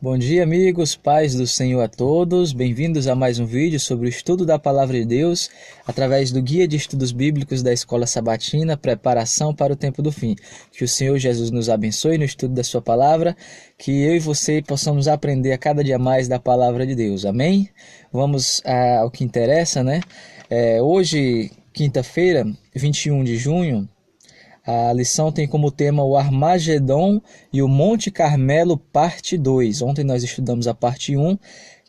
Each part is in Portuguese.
Bom dia, amigos, paz do Senhor a todos. Bem-vindos a mais um vídeo sobre o estudo da Palavra de Deus através do Guia de Estudos Bíblicos da Escola Sabatina, Preparação para o Tempo do Fim. Que o Senhor Jesus nos abençoe no estudo da sua Palavra, que eu e você possamos aprender a cada dia mais da Palavra de Deus. Amém? Vamos ao que interessa, né? Hoje, quinta-feira, 21 de junho, a lição tem como tema o Armagedon e o Monte Carmelo, parte 2. Ontem nós estudamos a parte 1,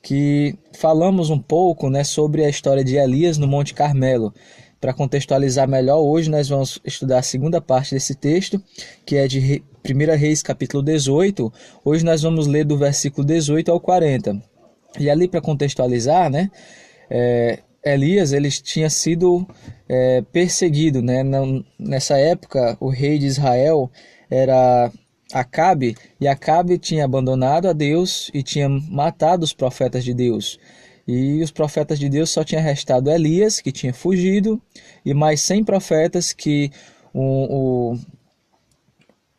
que falamos um pouco, né, sobre a história de Elias no Monte Carmelo. Para contextualizar melhor, hoje nós vamos estudar a segunda parte desse texto, que é de 1 Reis, capítulo 18. Hoje nós vamos ler do versículo 18 ao 40. E ali, para contextualizar, né, Elias ele tinha sido perseguido, né? Nessa época, o rei de Israel era Acabe, e Acabe tinha abandonado a Deus e tinha matado os profetas de Deus. E os profetas de Deus só tinha restado Elias, que tinha fugido, e mais 100 profetas que o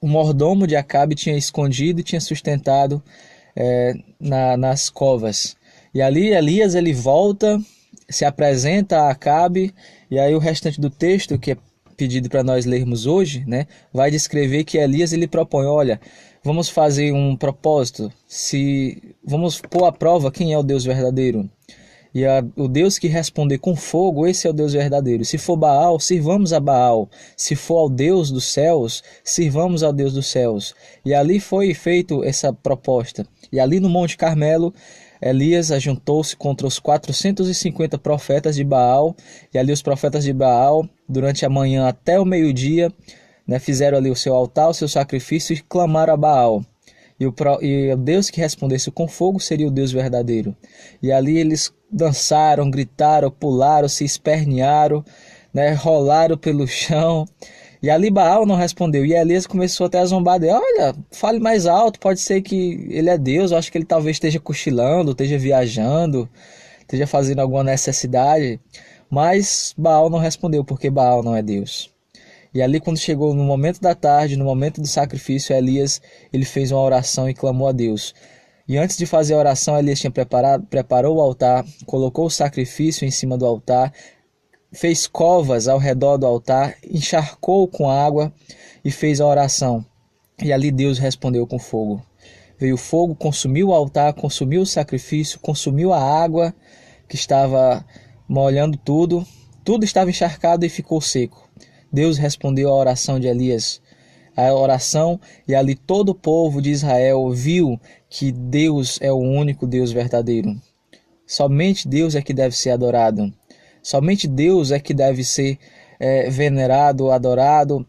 mordomo de Acabe tinha escondido e tinha sustentado nas covas. E ali Elias ele volta, se apresenta a Acabe, e aí o restante do texto, que é pedido para nós lermos hoje, né, vai descrever que Elias ele propõe, olha, vamos fazer um propósito, vamos pôr à prova quem é o Deus verdadeiro. E o Deus que responder com fogo, esse é o Deus verdadeiro. Se for Baal, sirvamos a Baal. Se for ao Deus dos céus, sirvamos ao Deus dos céus. E ali foi feita essa proposta. E ali no Monte Carmelo, Elias ajuntou-se contra os 450 profetas de Baal, e ali os profetas de Baal, durante a manhã até o meio-dia, né, fizeram ali o seu altar, o seu sacrifício, e clamaram a Baal. E o Deus que respondesse com fogo seria o Deus verdadeiro. E ali eles dançaram, gritaram, pularam, se espernearam, né, rolaram pelo chão. E ali Baal não respondeu. E Elias começou até a zombar dele. Olha, fale mais alto, pode ser que ele é Deus. Eu acho que ele talvez esteja cochilando, esteja viajando, esteja fazendo alguma necessidade. Mas Baal não respondeu, porque Baal não é Deus. E ali quando chegou no momento da tarde, no momento do sacrifício, Elias ele fez uma oração e clamou a Deus. E antes de fazer a oração, Elias preparou o altar, colocou o sacrifício em cima do altar, fez covas ao redor do altar, encharcou com água e fez a oração. E ali Deus respondeu com fogo. Veio o fogo, consumiu o altar, consumiu o sacrifício, consumiu a água que estava molhando tudo. Tudo estava encharcado e ficou seco. Deus respondeu à oração de Elias, a oração, e ali todo o povo de Israel viu que Deus é o único Deus verdadeiro. Somente Deus é que deve ser adorado. Somente Deus é que deve ser venerado, adorado.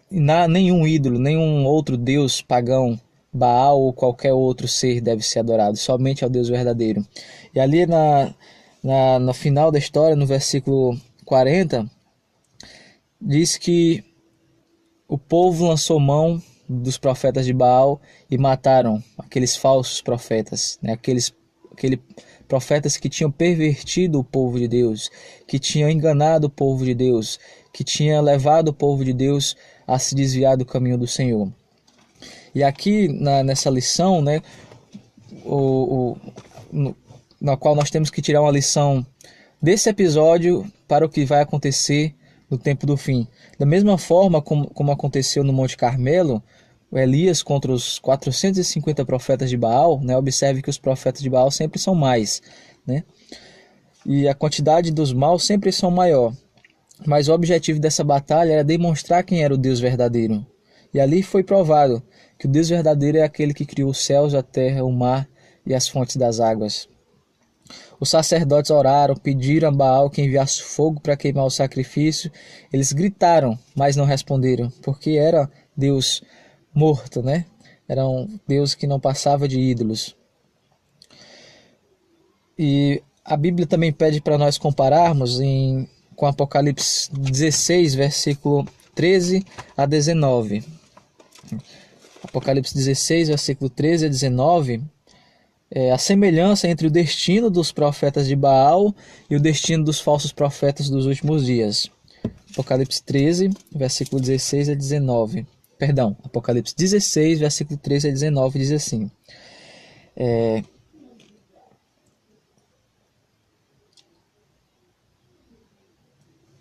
Nenhum ídolo, nenhum outro Deus pagão, Baal ou qualquer outro ser deve ser adorado. Somente ao Deus verdadeiro. E ali no final da história, no versículo 40, diz que o povo lançou mão dos profetas de Baal e mataram aqueles falsos profetas, né? Aqueles profetas que tinham pervertido o povo de Deus, que tinham enganado o povo de Deus, que tinham levado o povo de Deus a se desviar do caminho do Senhor. E aqui nessa lição, né, na qual nós temos que tirar uma lição desse episódio para o que vai acontecer no tempo do fim. Da mesma forma como aconteceu no Monte Carmelo, Elias contra os 450 profetas de Baal, né? Observe que os profetas de Baal sempre são mais, né? E a quantidade dos maus sempre são maior. Mas o objetivo dessa batalha era demonstrar quem era o Deus verdadeiro. E ali foi provado que o Deus verdadeiro é aquele que criou os céus, a terra, o mar e as fontes das águas. Os sacerdotes oraram, pediram a Baal que enviasse fogo para queimar o sacrifício. Eles gritaram, mas não responderam, porque era Deus morto, né? Era um Deus que não passava de ídolos. E a Bíblia também pede para nós compararmos com Apocalipse 16, versículo 13 a 19. Apocalipse 16, versículo 13 a 19, a semelhança entre o destino dos profetas de Baal e o destino dos falsos profetas dos últimos dias. Apocalipse 13, versículo 16 a 19. Apocalipse 16, versículo 13 a 19 diz assim: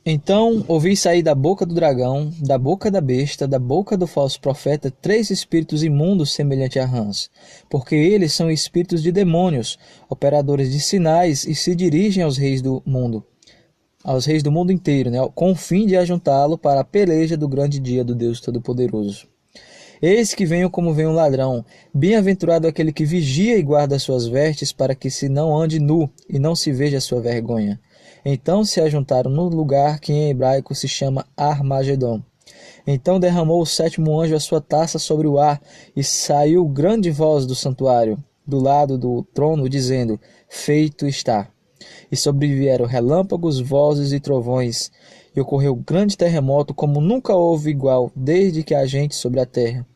Então ouvi sair da boca do dragão, da boca da besta, da boca do falso profeta, 3 espíritos imundos semelhantes a rãs, porque eles são espíritos de demônios, operadores de sinais, e se dirigem aos reis do mundo inteiro, né, com o fim de ajuntá-lo para a peleja do grande dia do Deus Todo-Poderoso. Eis que venho como vem um ladrão. Bem-aventurado aquele que vigia e guarda as suas vestes, para que se não ande nu e não se veja a sua vergonha. Então se ajuntaram no lugar que em hebraico se chama Armagedon. Então derramou o 7º anjo a sua taça sobre o ar, e saiu grande voz do santuário, do lado do trono, dizendo: Feito está. E sobrevieram relâmpagos, vozes e trovões, e ocorreu grande terremoto, como nunca houve igual, desde que há gente sobre a terra.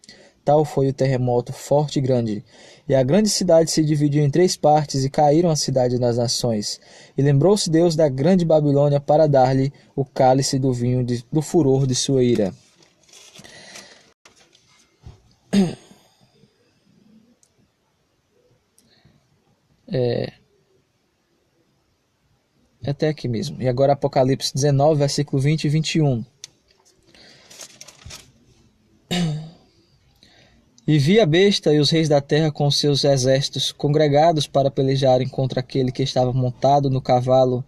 Tal foi o terremoto, forte e grande. E a grande cidade se dividiu em 3 partes, e caíram as cidades das nações. E lembrou-se Deus da grande Babilônia para dar-lhe o cálice do vinho do furor de sua ira. Até aqui mesmo. E agora Apocalipse 19, versículo 20 e 21. E vi a besta e os reis da terra com seus exércitos congregados para pelejarem contra aquele que estava montado no cavalo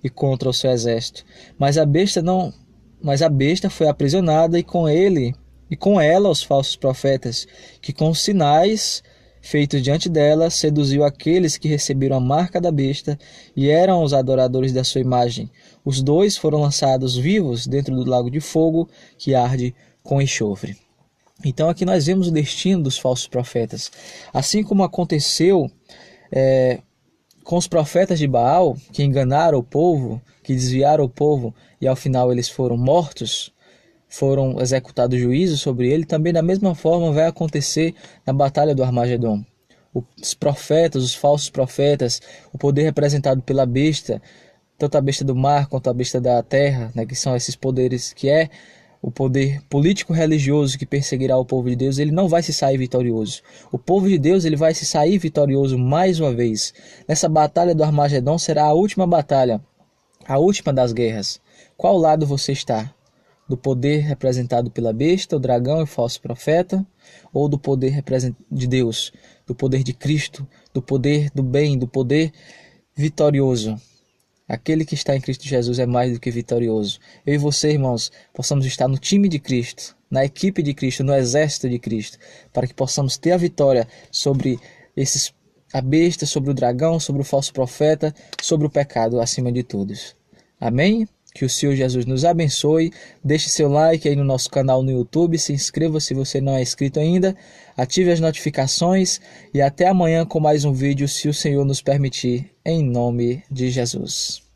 e contra o seu exército. Mas a besta foi aprisionada, e com ela os falsos profetas, que com sinais feitos diante dela seduziu aqueles que receberam a marca da besta e eram os adoradores da sua imagem. Os 2 foram lançados vivos dentro do lago de fogo que arde com enxofre. Então aqui nós vemos o destino dos falsos profetas. Assim como aconteceu com os profetas de Baal, que enganaram o povo, que desviaram o povo, e ao final eles foram mortos, foram executados juízos sobre ele, também da mesma forma vai acontecer na batalha do Armagedon. Os profetas, os falsos profetas, o poder representado pela besta, tanto a besta do mar quanto a besta da terra, né, que são esses poderes, que é o poder político-religioso que perseguirá o povo de Deus, ele não vai se sair vitorioso. O povo de Deus ele vai se sair vitorioso mais uma vez. Nessa batalha do Armagedon será a última batalha, a última das guerras. Qual lado você está? Do poder representado pela besta, o dragão e o falso profeta, ou do poder de Deus, do poder de Cristo, do poder do bem, do poder vitorioso? Aquele que está em Cristo Jesus é mais do que vitorioso. Eu e você, irmãos, possamos estar no time de Cristo, na equipe de Cristo, no exército de Cristo, para que possamos ter a vitória sobre a besta, sobre o dragão, sobre o falso profeta, sobre o pecado acima de todos. Amém? Que o Senhor Jesus nos abençoe. Deixe seu like aí no nosso canal no YouTube. Se inscreva se você não é inscrito ainda. Ative as notificações. E até amanhã com mais um vídeo, se o Senhor nos permitir. Em nome de Jesus.